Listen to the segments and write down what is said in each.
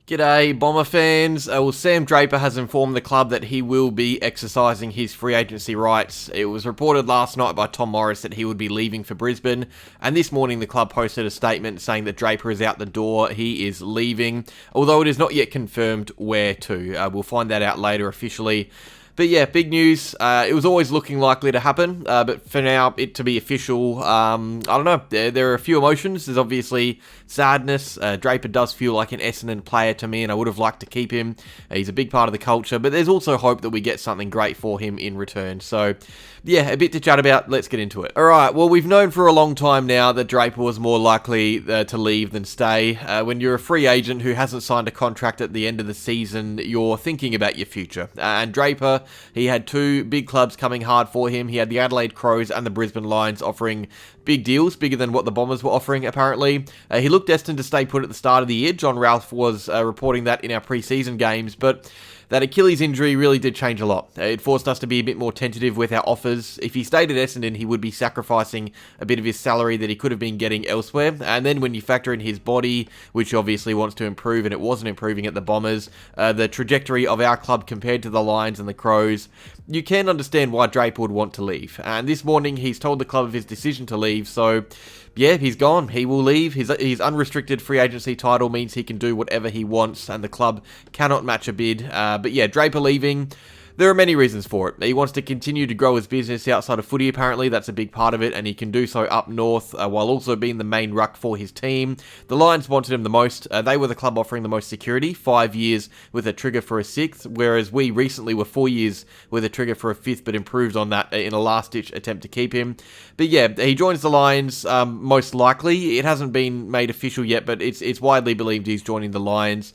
G'day, Bomber fans. Sam Draper has informed the club that he will be exercising his free agency rights. It was reported last night by Tom Morris that he would be leaving for Brisbane, and this morning the club posted a statement saying that Draper is out the door. He is leaving, although it is not yet confirmed where to. We'll find that out later officially. But yeah, big news. It was always looking likely to happen, but for now, it to be official, I don't know. There are a few emotions. There's obviously sadness. Draper does feel like an Essendon player to me, and I would have liked to keep him. He's a big part of the culture, but there's also hope that we get something great for him in return. So, yeah, a bit to chat about. Let's get into it. All right, well, we've known for a long time now that Draper was more likely to leave than stay. When you're a free agent who hasn't signed a contract at the end of the season, you're thinking about your future. And Draper, he had two big clubs coming hard for him. He had the Adelaide Crows and the Brisbane Lions offering big deals, bigger than what the Bombers were offering, apparently. He looked destined to stay put at the start of the year. John Ralph was reporting that in our pre-season games, but that Achilles injury really did change a lot. It forced us to be a bit more tentative with our offers. If he stayed at Essendon, he would be sacrificing a bit of his salary that he could have been getting elsewhere. And then when you factor in his body, which obviously wants to improve, and it wasn't improving at the Bombers, the trajectory of our club compared to the Lions and the Crows, you can understand why Draper would want to leave. And this morning, he's told the club of his decision to leave, so yeah, he's gone. He will leave. His unrestricted free agency title means he can do whatever he wants, and the club cannot match a bid. But yeah, Draper leaving, there are many reasons for it. He wants to continue to grow his business outside of footy, apparently. That's a big part of it, and he can do so up north while also being the main ruck for his team. The Lions wanted him the most. They were the club offering the most security, 5 years with a trigger for a sixth, whereas we recently were 4 years with a trigger for a fifth, but improved on that in a last-ditch attempt to keep him. But yeah, he joins the Lions most likely. It hasn't been made official yet, but it's widely believed he's joining the Lions.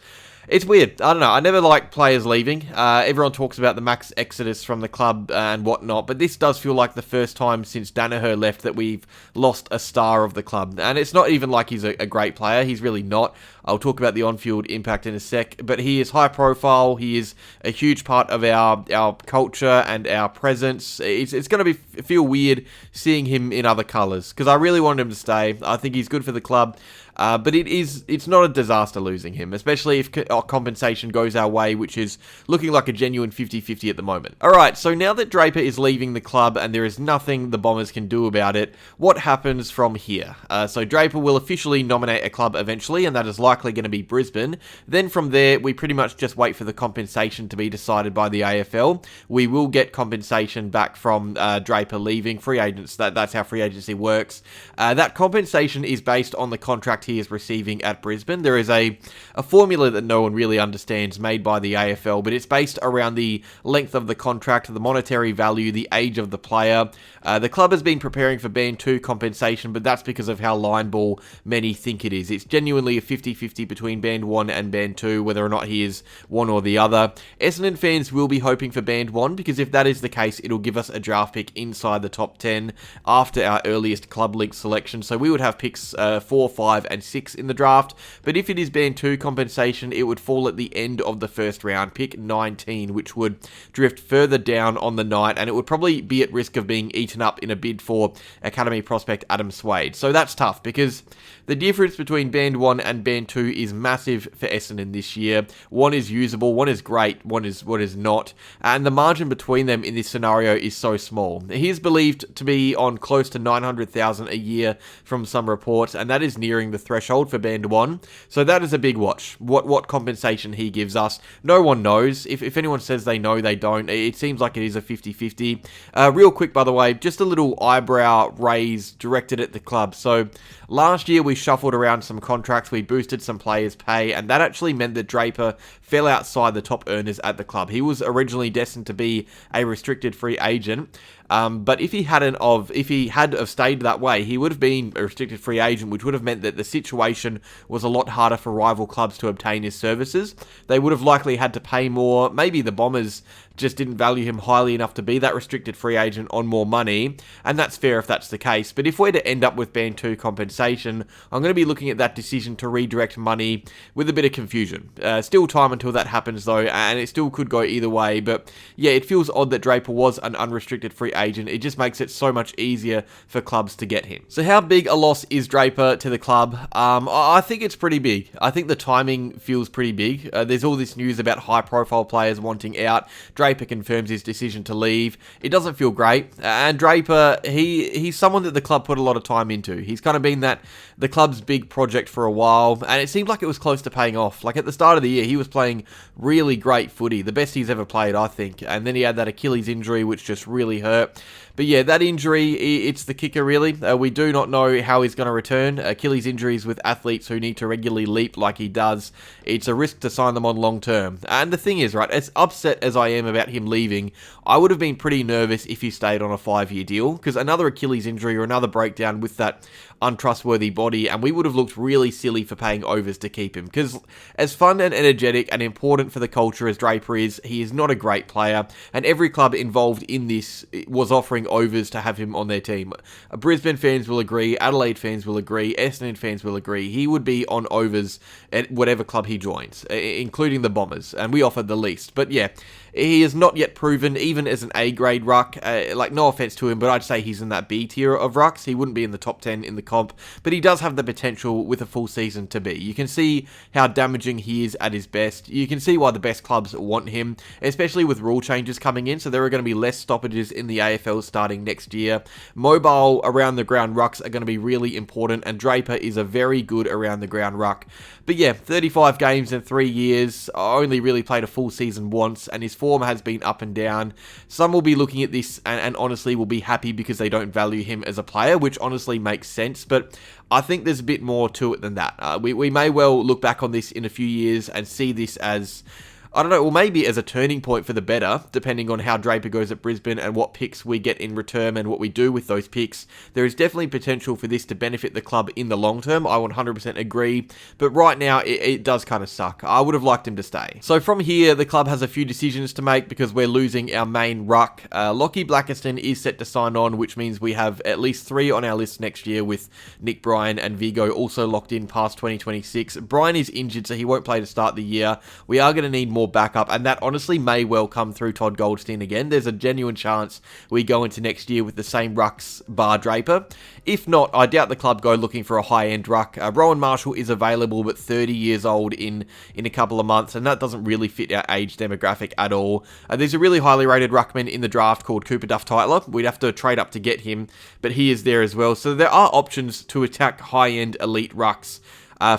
It's weird. I don't know. I never like players leaving. Everyone talks about the max exodus from the club and whatnot, but this does feel like the first time since Danaher left that we've lost a star of the club. And it's not even like he's a great player. He's really not. I'll talk about the on-field impact in a sec, but he is high profile. He is a huge part of our culture and our presence. It's going to feel weird seeing him in other colours, because I really want him to stay. I think he's good for the club. But it's not a disaster losing him, especially if compensation goes our way, which is looking like a genuine 50-50 at the moment. Alright, so now that Draper is leaving the club and there is nothing the Bombers can do about it, what happens from here? So Draper will officially nominate a club eventually, and that is likely going to be Brisbane. Then from there, we pretty much just wait for the compensation to be decided by the AFL. We will get compensation back from Draper leaving. Free agents, that's how free agency works. That compensation is based on the contract he is receiving at Brisbane. There is a formula that no one really understands made by the AFL, but it's based around the length of the contract, the monetary value, the age of the player. The club has been preparing for Band 2 compensation, but that's because of how line ball many think it is. It's genuinely a 50-50 between Band 1 and Band 2, whether or not he is one or the other. Essendon fans will be hoping for Band 1, because if that is the case, it'll give us a draft pick inside the top 10 after our earliest club league selection. So we would have picks 4, 5, and 6 in the draft, but if it is Band 2 compensation, it would fall at the end of the first round, pick 19, which would drift further down on the night, and it would probably be at risk of being eaten up in a bid for Academy prospect Adam Swade. So that's tough, because the difference between Band 1 and Band 2 is massive for Essendon this year. One is usable, one is great, one is not, and the margin between them in this scenario is so small. He is believed to be on close to 900,000 a year from some reports, and that is nearing the threshold for Band 1, so that is a big watch. What compensation he gives us, no one knows. If anyone says they know, they don't. It seems like it is a 50-50. Real quick, by the way, just a little eyebrow raise directed at the club. So last year we shuffled around some contracts, we boosted some players' pay, and that actually meant that Draper fell outside the top earners at the club. He was originally destined to be a restricted free agent, but if he had have stayed that way, he would have been a restricted free agent, which would have meant that the situation was a lot harder for rival clubs to obtain his services. They would have likely had to pay more. Maybe the Bombers just didn't value him highly enough to be that restricted free agent on more money, and that's fair if that's the case. But if we're to end up with Band 2 compensation, I'm going to be looking at that decision to redirect money with a bit of confusion. Still time until that happens though, and it still could go either way, but yeah, it feels odd that Draper was an unrestricted free agent. It just makes it so much easier for clubs to get him. So how big a loss is Draper to the club? I think it's pretty big. I think the timing feels pretty big. There's all this news about high-profile players wanting out. Draper confirms his decision to leave. It doesn't feel great. And Draper, he's someone that the club put a lot of time into. He's kind of been the club's big project for a while, and it seemed like it was close to paying off. Like at the start of the year, he was playing really great footy, the best he's ever played, I think. And then he had that Achilles injury, which just really hurt. But yeah, that injury, it's the kicker really. We do not know how he's going to return. Achilles injuries with athletes who need to regularly leap like he does, it's a risk to sign them on long term. And the thing is, right, as upset as I am about him leaving, I would have been pretty nervous if he stayed on a 5-year deal, because another Achilles injury or another breakdown with that untrustworthy body, and we would have looked really silly for paying overs to keep him. Because as fun and energetic and important for the culture as Draper is, he is not a great player, and every club involved in this was offering overs to have him on their team. Brisbane fans will agree, Adelaide fans will agree, Essendon fans will agree. He would be on overs at whatever club he joins, including the Bombers, and we offered the least. But yeah, he is not yet proven, even as an A-grade ruck. Like, no offense to him, but I'd say he's in that B tier of rucks. He wouldn't be in the top 10 in the comp, but he does have the potential with a full season to be. You can see how damaging he is at his best. You can see why the best clubs want him, especially with rule changes coming in, so there are going to be less stoppages in the AFL starting next year. Mobile around-the-ground rucks are going to be really important, and Draper is a very good around-the-ground ruck. But yeah, 35 games in 3 years, only really played a full season once, and his form has been up and down. Some will be looking at this and honestly will be happy because they don't value him as a player, which honestly makes sense, but I think there's a bit more to it than that. We may well look back on this in a few years and see this as, I don't know, or maybe as a turning point for the better, depending on how Draper goes at Brisbane and what picks we get in return and what we do with those picks. There is definitely potential for this to benefit the club in the long term. I 100% agree, but right now it does kind of suck. I would have liked him to stay. So from here, the club has a few decisions to make because we're losing our main ruck. Lockie Blackiston is set to sign on, which means we have at least 3 on our list next year, with Nick Bryan and Vigo also locked in past 2026. Bryan is injured, so he won't play to start the year. We are going to need more backup, and that honestly may well come through Todd Goldstein again. There's a genuine chance we go into next year with the same rucks bar Draper. If not, I doubt the club go looking for a high-end ruck. Rowan Marshall is available, but 30 years old in a couple of months, and that doesn't really fit our age demographic at all. There's a really highly rated ruckman in the draft called Cooper Duff-Tytler. We'd have to trade up to get him, but he is there as well. So there are options to attack high-end elite rucks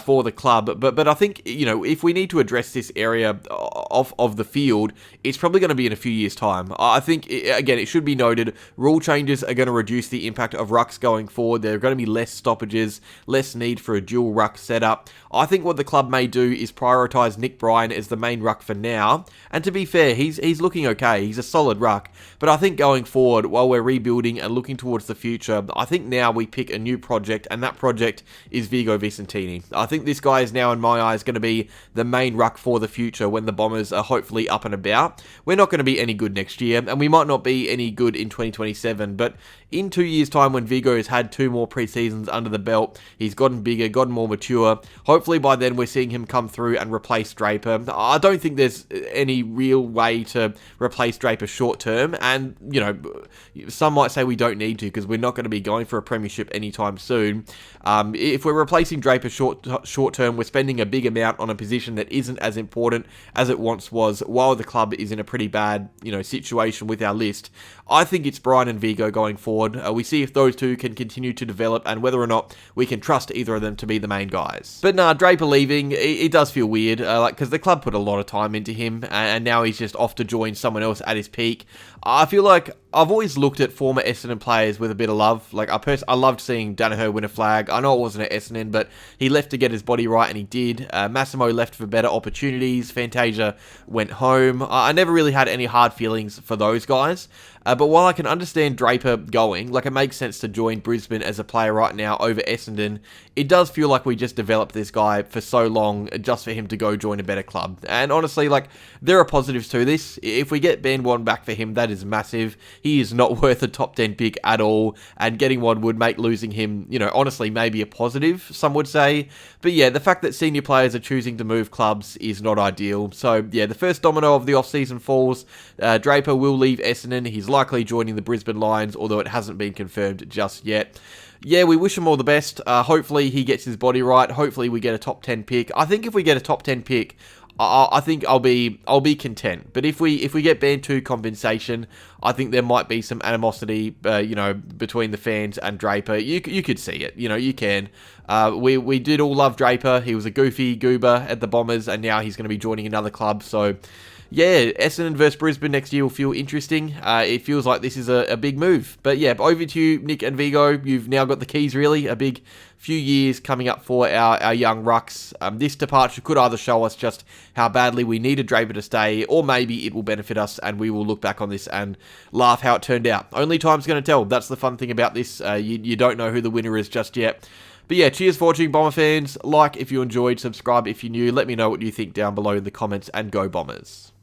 for the club, but I think, you know, if we need to address this area of the field, it's probably going to be in a few years' time. I think, again, it should be noted, rule changes are going to reduce the impact of rucks going forward. There are going to be less stoppages, less need for a dual ruck setup. I think what the club may do is prioritise Nick Bryan as the main ruck for now, and to be fair, he's looking okay. He's a solid ruck, but I think going forward, while we're rebuilding and looking towards the future, I think now we pick a new project, and that project is Vigo Vicentini. I think this guy is now, in my eyes, going to be the main ruck for the future when the Bombers are hopefully up and about. We're not going to be any good next year, and we might not be any good in 2027, but in 2 years' time, when Vigo has had 2 more pre-seasons under the belt, he's gotten bigger, gotten more mature. Hopefully by then we're seeing him come through and replace Draper. I don't think there's any real way to replace Draper short term, and, you know, some might say we don't need to because we're not going to be going for a premiership anytime soon. If we're replacing Draper short term, we're spending a big amount on a position that isn't as important as it once was, while the club is in a pretty bad, you know, situation with our list. I think it's Bryan and Vigo going forward. We see if those two can continue to develop and whether or not we can trust either of them to be the main guys. But nah, Draper leaving, it does feel weird, because the club put a lot of time into him, and now he's just off to join someone else at his peak. I feel like I've always looked at former Essendon players with a bit of love. Like, I loved seeing Danaher win a flag. I know it wasn't at Essendon, but he left to get his body right, and he did. Massimo left for better opportunities. Fantasia went home. I never really had any hard feelings for those guys. But while I can understand Draper going, like, it makes sense to join Brisbane as a player right now over Essendon, it does feel like we just developed this guy for so long just for him to go join a better club. And honestly, like, there are positives to this. If we get Ben Wan back for him, that is massive. He is not worth a top 10 pick at all, and getting one would make losing him, honestly, maybe a positive, some would say. But yeah, the fact that senior players are choosing to move clubs is not ideal. So yeah, the first domino of the offseason falls. Draper will leave Essendon. He's likely joining the Brisbane Lions, although it hasn't been confirmed just yet. Yeah, we wish him all the best. Hopefully he gets his body right. Hopefully we get a top 10 pick. I think if we get a top 10 pick, I think I'll be content. But if we get band 2 compensation, I think there might be some animosity, between the fans and Draper. You could see it. You can. We did all love Draper. He was a goofy goober at the Bombers, and now he's going to be joining another club. So yeah, Essendon versus Brisbane next year will feel interesting. It feels like this is a big move. But yeah, over to you, Nick and Vigo. You've now got the keys, really. A big few years coming up for our young rucks. This departure could either show us just how badly we needed Draper to stay, or maybe it will benefit us and we will look back on this and laugh how it turned out. Only time's going to tell. That's the fun thing about this. You don't know who the winner is just yet. But yeah, cheers for watching, Bomber fans. Like if you enjoyed, subscribe if you're new. Let me know what you think down below in the comments, and go Bombers.